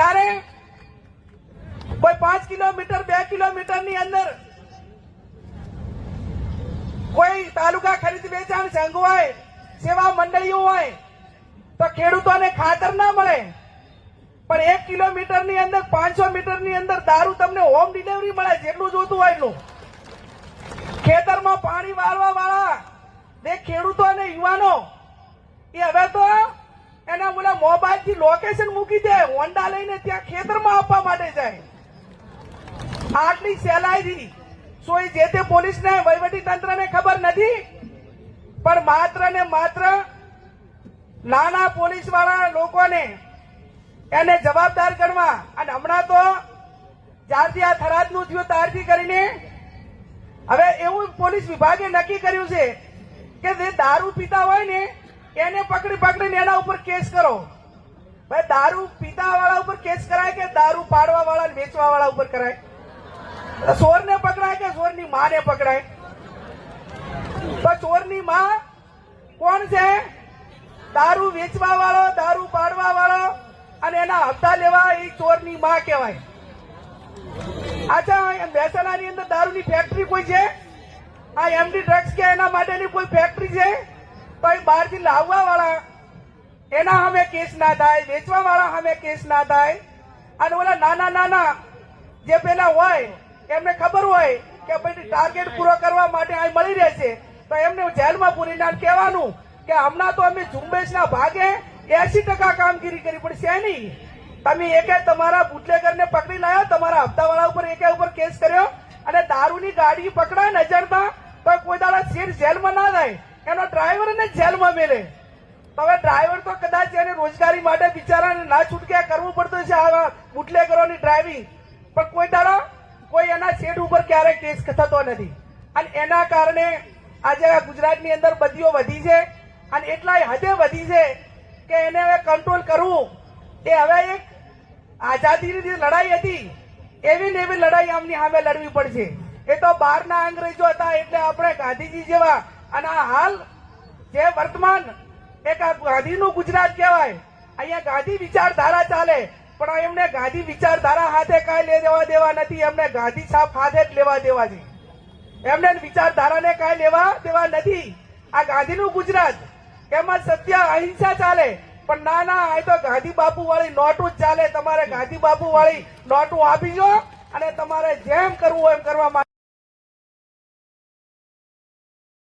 જ્યારે કોઈ 5 કિલોમીટર 2 કિલોમીટરની અંદર કોઈ તાલુકા ખરીદ વેચાણ સંઘ હોય, સેવા મંડળીઓ હોય, તો ખેડૂતોને ખાતર ના મળે, પણ 1 કિલોમીટરની અંદર 500 મીટરની અંદર દારૂ તમને હોમ ડિલિવરી મળે, જેટલું જોતું હોય એટલું. ખેતરમાં પાણી વાળવા વાળા જે ખેડૂતો અને યુવાનો એ હવે તો એના બોલા મોબાઈલ થી લોકેશન મૂકી દે, હોન્ડા લઈને ત્યાં ખેતરમાં આપવા માટે જાય. આટલી સહેલાઈથી સોય જે તે પોલીસને વહીવટી તંત્રને ખબર નથી, પણ માત્ર ને માત્ર નાના પોલીસ વાળા લોકોને એને જવાબદાર ગણવા. અને હમણાં તો જ્યારથી આ થરાદનું થયું ત્યારથી કરીને હવે એવું પોલીસ વિભાગે નક્કી કર્યું છે કે જે દારૂ પીતા હોય ને એને પકડીને એના ઉપર કેસ કરો. ભાઈ દારૂ પીતા વાળા ઉપર કેસ કરાય કે દારૂ પાડવા વાળા વેચવા વાળા ઉપર કરાય? ચોરને પકડાય કે ચોરની માને પકડાય? તો ચોરની માં કોણ છે? દારૂ વેચવા વાળો, દારૂ પાડવા વાળો અને એના હપ્તા લેવા એ ચોરની માં કહેવાય. અચ્છા, મહેસાણાની અંદર દારૂની ફેક્ટરી કોઈ છે? આ એમડી ડ્રગ્સ કે એના માટેની કોઈ ફેક્ટરી છે? તો એ બહારથી લાવવા વાળા એના સામે કેસ ના થાય, વેચવા વાળા સામે કેસ ના થાય. અને ઓલા નાના નાના જે પેલા હોય એમને ખબર હોય કે ભાઈ ટાર્ગેટ પૂરો કરવા માટે અહીં મળી રહેશે, તો એમને જેલમાં પૂરીને કહેવાનું કે હમણાં તો અમે ઝુંબેશના ભાગે 80% કામગીરી કરી, પણ છે નહીં. તમે એકે તમારા બુટલેગરને પકડી લાવ્યા, તમારા હપ્તાવાળા ઉપર એકે ઉપર કેસ કર્યો, અને દારૂની ગાડી પકડાય નજરતા તો કોઈ દાડા સીટ જેલમાં ના થાય, એનો ડ્રાઈવરને જેલમાં મેલે. તો હવે ડ્રાઈવર તો કદાચ એને રોજગારી માટે બિચારાને ના છૂટકે કરવું પડતું છે આવા બુટલેગરોની ડ્રાઇવિંગ, પણ કોઈ દાડા કોઈ એના સેટ ઉપર ક્યારેય કેસ થતો નથી. અને એના કારણે આજે ગુજરાતની અંદર બદીઓ વધી છે, અને એટલાય હદે વધી છે કે એને હવે કંટ્રોલ કરવું એ હવે એક આઝાદીની લડાઈ હતી એવી ને એવી લડાઈ આમની સામે લડવી પડશે. એ તો બહારના અંગ્રેજો હતા એટલે આપણે ગાંધીજી જેવા, અને હાલ જે વર્તમાન એક ગાંધીનું ગુજરાત કહેવાય, અહીંયા ગાંધી વિચારધારા ચાલે, પણ એમને ગાંધી વિચારધારા હાથે કાંઈ લેવા દેવા નથી, એમને ગાંધી છાપ હાથે જ લેવા દેવા છે. એમને વિચારધારાને કાંઈ લેવા દેવા નથી. આ ગાંધીનું ગુજરાત, એમાં સત્ય અહિંસા ચાલે, પણ ના ના આ તો ગાંધી બાપુ વાળી નોટો જ ચાલે. તમારે ગાંધી બાપુ વાળી નોટો આપી જો અને તમારે જેમ કરવું હોય એમ કરવા માટે